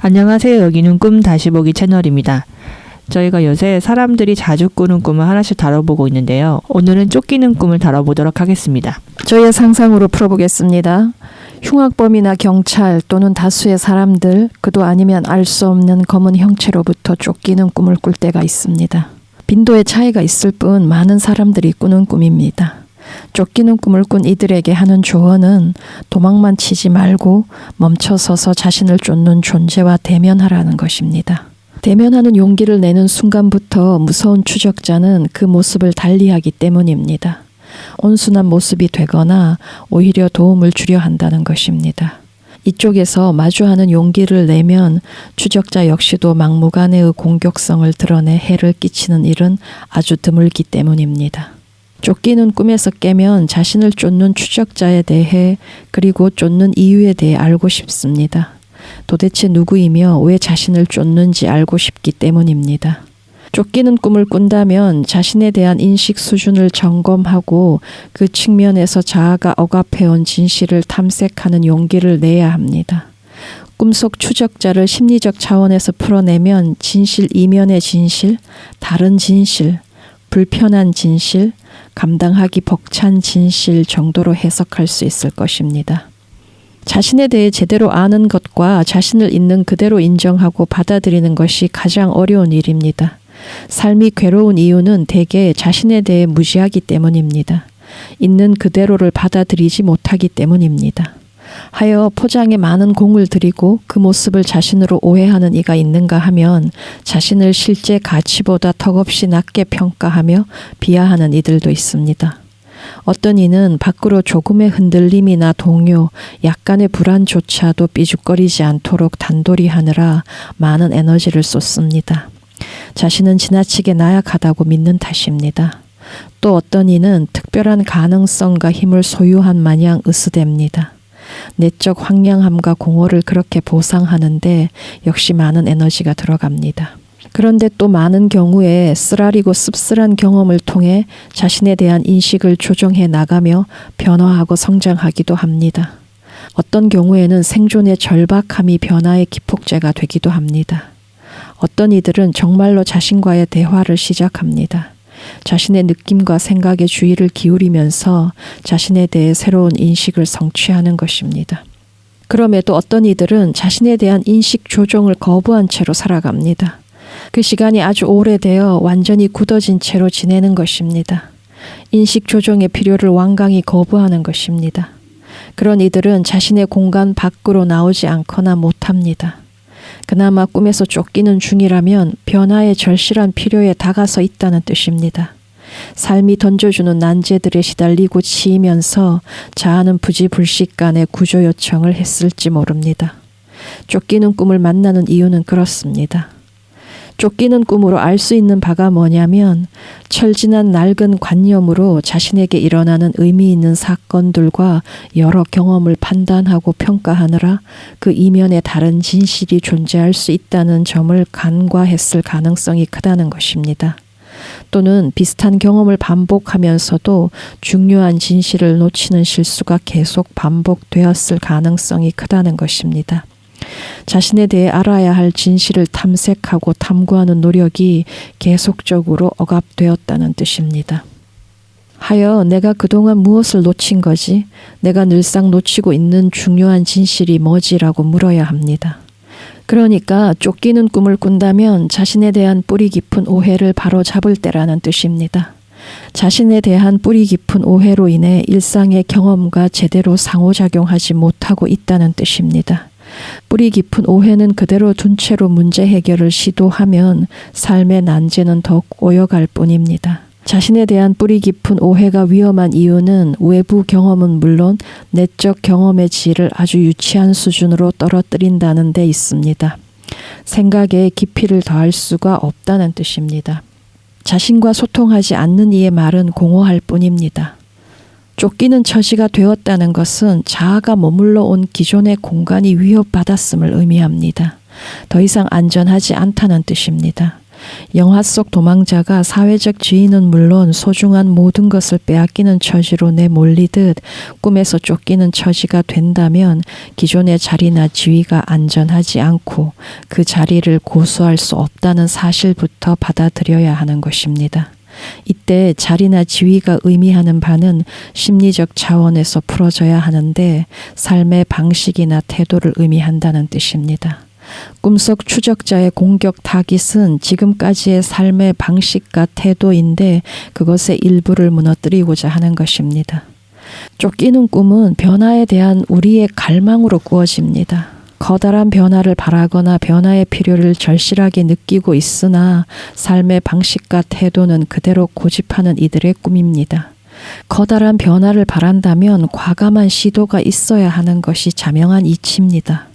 안녕하세요. 여기는 꿈 다시 보기 채널입니다. 저희가 요새 사람들이 자주 꾸는 꿈을 하나씩 다뤄보고 있는데요. 오늘은 쫓기는 꿈을 다뤄보도록 하겠습니다. 저희의 상상으로 풀어보겠습니다. 흉악범이나 경찰 또는 다수의 사람들, 그도 아니면 알 수 없는 검은 형체로부터 쫓기는 꿈을 꿀 때가 있습니다. 빈도의 차이가 있을 뿐 많은 사람들이 꾸는 꿈입니다. 쫓기는 꿈을 꾼 이들에게 하는 조언은 도망만 치지 말고 멈춰서서 자신을 쫓는 존재와 대면하라는 것입니다. 대면하는 용기를 내는 순간부터 무서운 추적자는 그 모습을 달리하기 때문입니다. 온순한 모습이 되거나 오히려 도움을 주려 한다는 것입니다. 이쪽에서 마주하는 용기를 내면 추적자 역시도 막무가내의 공격성을 드러내 해를 끼치는 일은 아주 드물기 때문입니다. 쫓기는 꿈에서 깨면 자신을 쫓는 추적자에 대해 그리고 쫓는 이유에 대해 알고 싶습니다. 도대체 누구이며 왜 자신을 쫓는지 알고 싶기 때문입니다. 쫓기는 꿈을 꾼다면 자신에 대한 인식 수준을 점검하고 그 측면에서 자아가 억압해온 진실을 탐색하는 용기를 내야 합니다. 꿈속 추적자를 심리적 차원에서 풀어내면 진실 이면의 진실, 다른 진실, 불편한 진실, 감당하기 벅찬 진실 정도로 해석할 수 있을 것입니다. 자신에 대해 제대로 아는 것과 자신을 있는 그대로 인정하고 받아들이는 것이 가장 어려운 일입니다. 삶이 괴로운 이유는 대개 자신에 대해 무지하기 때문입니다. 있는 그대로를 받아들이지 못하기 때문입니다. 하여 포장에 많은 공을 들이고 그 모습을 자신으로 오해하는 이가 있는가 하면 자신을 실제 가치보다 턱없이 낮게 평가하며 비하하는 이들도 있습니다. 어떤 이는 밖으로 조금의 흔들림이나 동요, 약간의 불안조차도 삐죽거리지 않도록 단돌이 하느라 많은 에너지를 쏟습니다. 자신은 지나치게 나약하다고 믿는 탓입니다. 또 어떤 이는 특별한 가능성과 힘을 소유한 마냥 으스댑니다. 내적 황량함과 공허를 그렇게 보상하는데 역시 많은 에너지가 들어갑니다. 그런데 또 많은 경우에 쓰라리고 씁쓸한 경험을 통해 자신에 대한 인식을 조정해 나가며 변화하고 성장하기도 합니다. 어떤 경우에는 생존의 절박함이 변화의 기폭제가 되기도 합니다. 어떤 이들은 정말로 자신과의 대화를 시작합니다. 자신의 느낌과 생각에 주의를 기울이면서 자신에 대해 새로운 인식을 성취하는 것입니다. 그럼에도 어떤 이들은 자신에 대한 인식 조정을 거부한 채로 살아갑니다. 그 시간이 아주 오래되어 완전히 굳어진 채로 지내는 것입니다. 인식 조정의 필요를 완강히 거부하는 것입니다. 그런 이들은 자신의 공간 밖으로 나오지 않거나 못합니다. 그나마 꿈에서 쫓기는 중이라면 변화의 절실한 필요에 다가서 있다는 뜻입니다. 삶이 던져주는 난제들에 시달리고 치이면서 자아는 부지불식간에 구조 요청을 했을지 모릅니다. 쫓기는 꿈을 만나는 이유는 그렇습니다. 쫓기는 꿈으로 알 수 있는 바가 뭐냐면 철진한 낡은 관념으로 자신에게 일어나는 의미 있는 사건들과 여러 경험을 판단하고 평가하느라 그 이면에 다른 진실이 존재할 수 있다는 점을 간과했을 가능성이 크다는 것입니다. 또는 비슷한 경험을 반복하면서도 중요한 진실을 놓치는 실수가 계속 반복되었을 가능성이 크다는 것입니다. 자신에 대해 알아야 할 진실을 탐색하고 탐구하는 노력이 계속적으로 억압되었다는 뜻입니다. 하여 내가 그동안 무엇을 놓친 거지? 내가 늘상 놓치고 있는 중요한 진실이 뭐지라고 물어야 합니다. 그러니까 쫓기는 꿈을 꾼다면 자신에 대한 뿌리 깊은 오해를 바로잡을 때라는 뜻입니다. 자신에 대한 뿌리 깊은 오해로 인해 일상의 경험과 제대로 상호작용하지 못하고 있다는 뜻입니다. 뿌리 깊은 오해는 그대로 둔 채로 문제 해결을 시도하면 삶의 난제는 더 꼬여갈 뿐입니다. 자신에 대한 뿌리 깊은 오해가 위험한 이유는 외부 경험은 물론 내적 경험의 질을 아주 유치한 수준으로 떨어뜨린다는 데 있습니다. 생각에 깊이를 더할 수가 없다는 뜻입니다. 자신과 소통하지 않는 이의 말은 공허할 뿐입니다. 쫓기는 처지가 되었다는 것은 자아가 머물러 온 기존의 공간이 위협받았음을 의미합니다. 더 이상 안전하지 않다는 뜻입니다. 영화 속 도망자가 사회적 지위는 물론 소중한 모든 것을 빼앗기는 처지로 내몰리듯 꿈에서 쫓기는 처지가 된다면 기존의 자리나 지위가 안전하지 않고 그 자리를 고수할 수 없다는 사실부터 받아들여야 하는 것입니다. 이때 자리나 지위가 의미하는 바는 심리적 차원에서 풀어져야 하는데 삶의 방식이나 태도를 의미한다는 뜻입니다. 꿈속 추적자의 공격 타깃은 지금까지의 삶의 방식과 태도인데 그것의 일부를 무너뜨리고자 하는 것입니다. 쫓기는 꿈은 변화에 대한 우리의 갈망으로 꾸어집니다. 커다란 변화를 바라거나 변화의 필요를 절실하게 느끼고 있으나 삶의 방식과 태도는 그대로 고집하는 이들의 꿈입니다. 커다란 변화를 바란다면 과감한 시도가 있어야 하는 것이 자명한 이치입니다.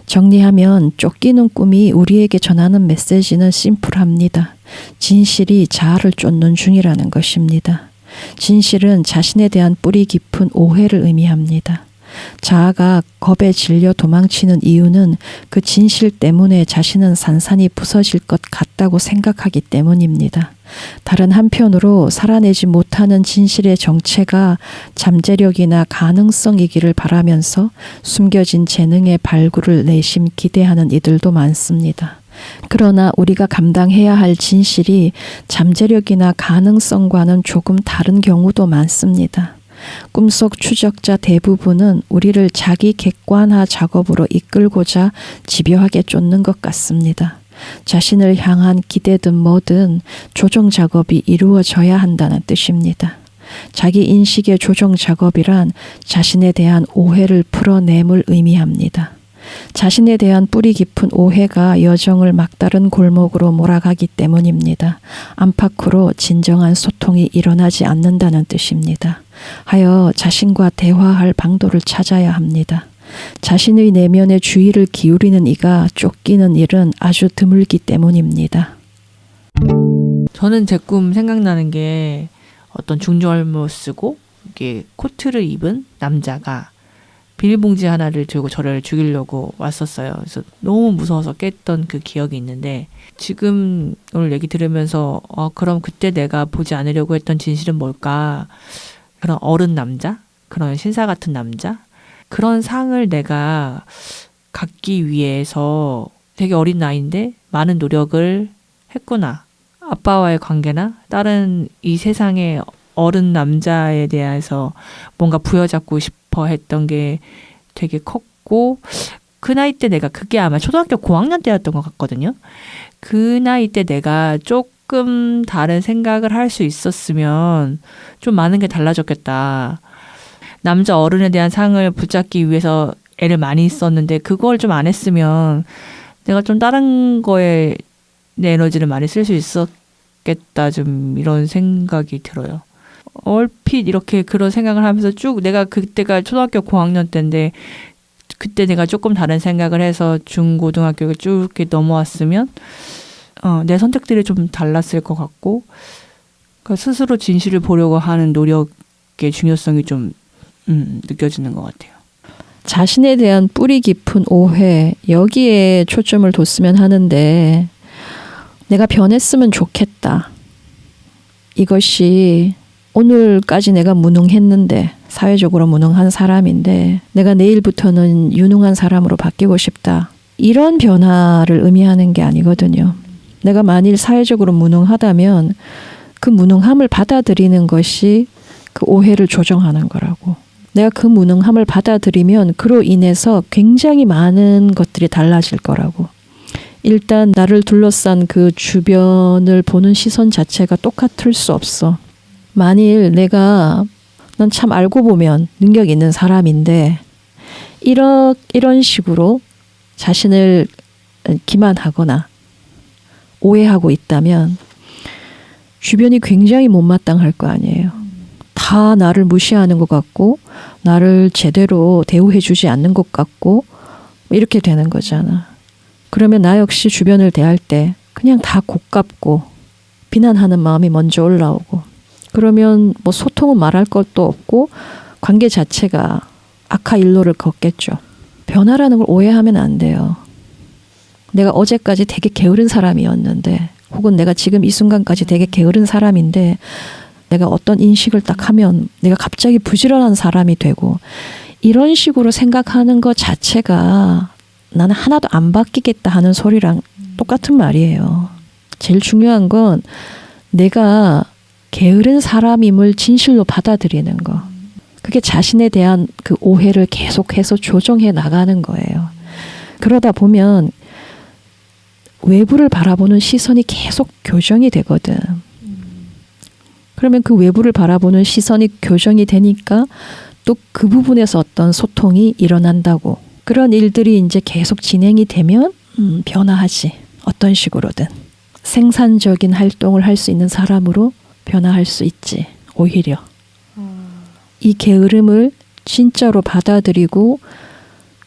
정리하면 쫓기는 꿈이 우리에게 전하는 메시지는 심플합니다. 진실이 자아를 쫓는 중이라는 것입니다. 진실은 자신에 대한 뿌리 깊은 오해를 의미합니다. 자아가 겁에 질려 도망치는 이유는 그 진실 때문에 자신은 산산이 부서질 것 같다고 생각하기 때문입니다. 다른 한편으로 살아내지 못하는 진실의 정체가 잠재력이나 가능성이기를 바라면서 숨겨진 재능의 발굴을 내심 기대하는 이들도 많습니다. 그러나 우리가 감당해야 할 진실이 잠재력이나 가능성과는 조금 다른 경우도 많습니다. 꿈속 추적자 대부분은 우리를 자기 객관화 작업으로 이끌고자 집요하게 쫓는 것 같습니다. 자신을 향한 기대든 뭐든 조정 작업이 이루어져야 한다는 뜻입니다. 자기 인식의 조정 작업이란 자신에 대한 오해를 풀어냄을 의미합니다. 자신에 대한 뿌리 깊은 오해가 여정을 막다른 골목으로 몰아가기 때문입니다. 안팎으로 진정한 소통이 일어나지 않는다는 뜻입니다. 하여 자신과 대화할 방도를 찾아야 합니다. 자신의 내면에 주의를 기울이는 이가 쫓기는 일은 아주 드물기 때문입니다. 저는 제 꿈 생각나는 게 어떤 중절모 쓰고 이게 코트를 입은 남자가 비닐봉지 하나를 들고 저를 죽이려고 왔었어요. 그래서 너무 무서워서 깼던 그 기억이 있는데 지금 오늘 얘기 들으면서 그럼 그때 내가 보지 않으려고 했던 진실은 뭘까? 그런 어른 남자? 그런 신사 같은 남자? 그런 상을 내가 갖기 위해서 되게 어린 나이인데 많은 노력을 했구나. 아빠와의 관계나 다른 이 세상의 어른 남자에 대해서 뭔가 부여잡고 싶어 했던 게 되게 컸고 그 나이 때 내가 그게 아마 초등학교 고학년 때였던 것 같거든요. 그 나이 때 내가 조금 다른 생각을 할 수 있었으면 좀 많은 게 달라졌겠다. 남자 어른에 대한 상을 붙잡기 위해서 애를 많이 썼는데 그걸 좀 안 했으면 내가 좀 다른 거에 내 에너지를 많이 쓸 수 있었겠다. 좀 이런 생각이 들어요. 얼핏 이렇게 그런 생각을 하면서 쭉 내가 그때가 초등학교 고학년 때인데 그때 내가 조금 다른 생각을 해서 중고등학교를 쭉 이렇게 넘어왔으면 내 선택들이 좀 달랐을 것 같고 그러니까 스스로 진실을 보려고 하는 노력의 중요성이 좀 느껴지는 것 같아요. 자신에 대한 뿌리 깊은 오해 여기에 초점을 뒀으면 하는데 내가 변했으면 좋겠다. 이것이 오늘까지 내가 무능했는데 사회적으로 무능한 사람인데 내가 내일부터는 유능한 사람으로 바뀌고 싶다. 이런 변화를 의미하는 게 아니거든요. 내가 만일 사회적으로 무능하다면 그 무능함을 받아들이는 것이 그 오해를 조정하는 거라고. 내가 그 무능함을 받아들이면 그로 인해서 굉장히 많은 것들이 달라질 거라고. 일단 나를 둘러싼 그 주변을 보는 시선 자체가 똑같을 수 없어. 만일 난 참 알고 보면 능력 있는 사람인데 이런 식으로 자신을 기만하거나 오해하고 있다면 주변이 굉장히 못마땅할 거 아니에요. 다 나를 무시하는 것 같고 나를 제대로 대우해주지 않는 것 같고 이렇게 되는 거잖아. 그러면 나 역시 주변을 대할 때 그냥 다 고깝고 비난하는 마음이 먼저 올라오고 그러면 뭐 소통은 말할 것도 없고 관계 자체가 악화 일로를 걷겠죠. 변화라는 걸 오해하면 안 돼요. 내가 어제까지 되게 게으른 사람이었는데 혹은 내가 지금 이 순간까지 되게 게으른 사람인데 내가 어떤 인식을 딱 하면 내가 갑자기 부지런한 사람이 되고 이런 식으로 생각하는 것 자체가 나는 하나도 안 바뀌겠다 하는 소리랑 똑같은 말이에요. 제일 중요한 건 내가 게으른 사람임을 진실로 받아들이는 거. 그게 자신에 대한 그 오해를 계속해서 조정해 나가는 거예요. 그러다 보면 외부를 바라보는 시선이 계속 교정이 되거든. 그러면 그 외부를 바라보는 시선이 교정이 되니까 또 그 부분에서 어떤 소통이 일어난다고. 그런 일들이 이제 계속 진행이 되면 변화하지. 어떤 식으로든. 생산적인 활동을 할 수 있는 사람으로 변화할 수 있지. 오히려. 이 게으름을 진짜로 받아들이고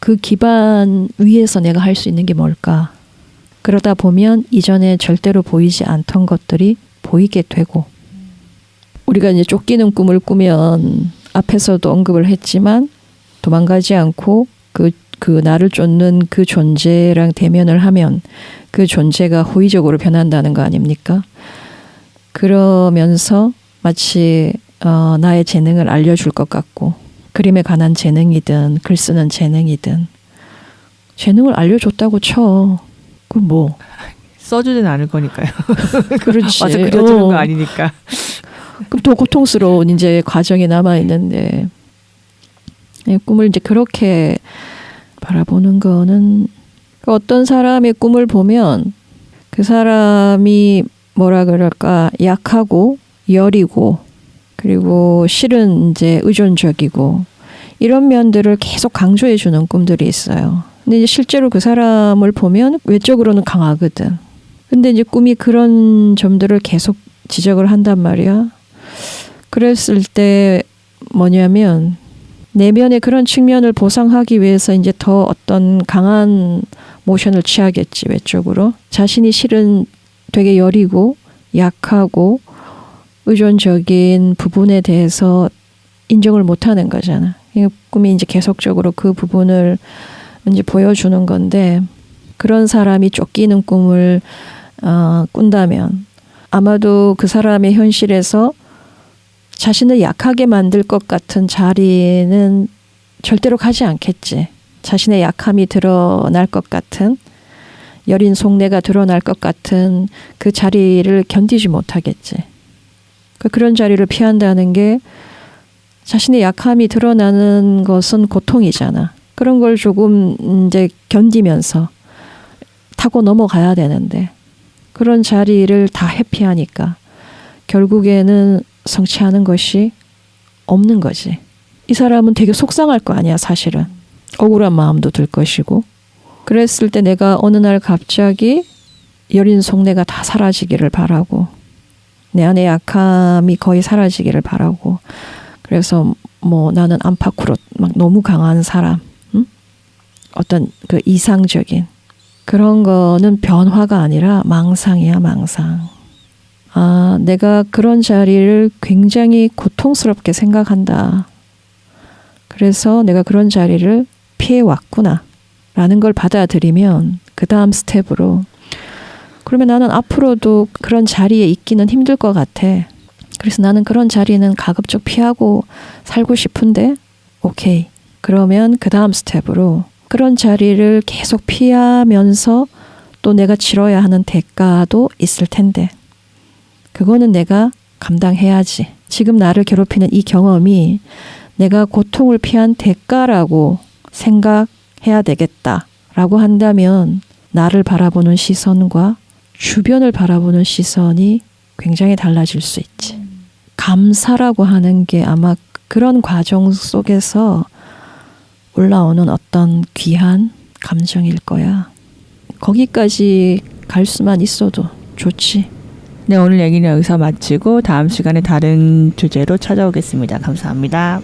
그 기반 위에서 내가 할 수 있는 게 뭘까? 그러다 보면 이전에 절대로 보이지 않던 것들이 보이게 되고 우리가 이제 쫓기는 꿈을 꾸면 앞에서도 언급을 했지만 도망가지 않고 그 나를 쫓는 그 존재랑 대면을 하면 그 존재가 호의적으로 변한다는 거 아닙니까? 그러면서 마치 나의 재능을 알려줄 것 같고 그림에 관한 재능이든 글 쓰는 재능이든 재능을 알려줬다고 쳐. 그 뭐 써주진 않을 거니까요. 그렇지. 와서 그려주는 거 아니니까. 그럼 더 고통스러운 이제 과정이 남아 있는데 꿈을 이제 그렇게 바라보는 거는 어떤 사람의 꿈을 보면 그 사람이 뭐라 그럴까 약하고 여리고 그리고 실은 이제 의존적이고 이런 면들을 계속 강조해 주는 꿈들이 있어요. 근데 이제 실제로 그 사람을 보면 외적으로는 강하거든. 근데 이제 꿈이 그런 점들을 계속 지적을 한단 말이야. 그랬을 때 뭐냐면 내면의 그런 측면을 보상하기 위해서 이제 더 어떤 강한 모션을 취하겠지, 외적으로. 자신이 실은 되게 여리고 약하고 의존적인 부분에 대해서 인정을 못하는 거잖아. 이 꿈이 이제 계속적으로 그 부분을 이제 보여주는 건데 그런 사람이 쫓기는 꿈을 꾼다면 아마도 그 사람의 현실에서 자신을 약하게 만들 것 같은 자리는 절대로 가지 않겠지. 자신의 약함이 드러날 것 같은 여린 속내가 드러날 것 같은 그 자리를 견디지 못하겠지. 그런 자리를 피한다는 게 자신의 약함이 드러나는 것은 고통이잖아. 그런 걸 조금 이제 견디면서 타고 넘어가야 되는데 그런 자리를 다 회피하니까 결국에는 성취하는 것이 없는 거지. 이 사람은 되게 속상할 거 아니야, 사실은. 억울한 마음도 들 것이고. 그랬을 때 내가 어느 날 갑자기 여린 속내가 다 사라지기를 바라고 내 안의 약함이 거의 사라지기를 바라고 그래서 뭐 나는 안팎으로 막 너무 강한 사람, 어떤 그 이상적인 그런 거는 변화가 아니라 망상이야, 망상. 내가 그런 자리를 굉장히 고통스럽게 생각한다. 그래서 내가 그런 자리를 피해왔구나 라는 걸 받아들이면 그 다음 스텝으로 그러면 나는 앞으로도 그런 자리에 있기는 힘들 것 같아. 그래서 나는 그런 자리는 가급적 피하고 살고 싶은데 오케이. 그러면 그 다음 스텝으로 그런 자리를 계속 피하면서 또 내가 치러야 하는 대가도 있을 텐데 그거는 내가 감당해야지. 지금 나를 괴롭히는 이 경험이 내가 고통을 피한 대가라고 생각해야 되겠다라고 한다면 나를 바라보는 시선과 주변을 바라보는 시선이 굉장히 달라질 수 있지. 감사라고 하는 게 아마 그런 과정 속에서 올라오는 어떤 귀한 감정일 거야. 거기까지 갈 수만 있어도 좋지. 네, 오늘 얘기는 여기서 마치고 다음 시간에 다른 주제로 찾아오겠습니다. 감사합니다.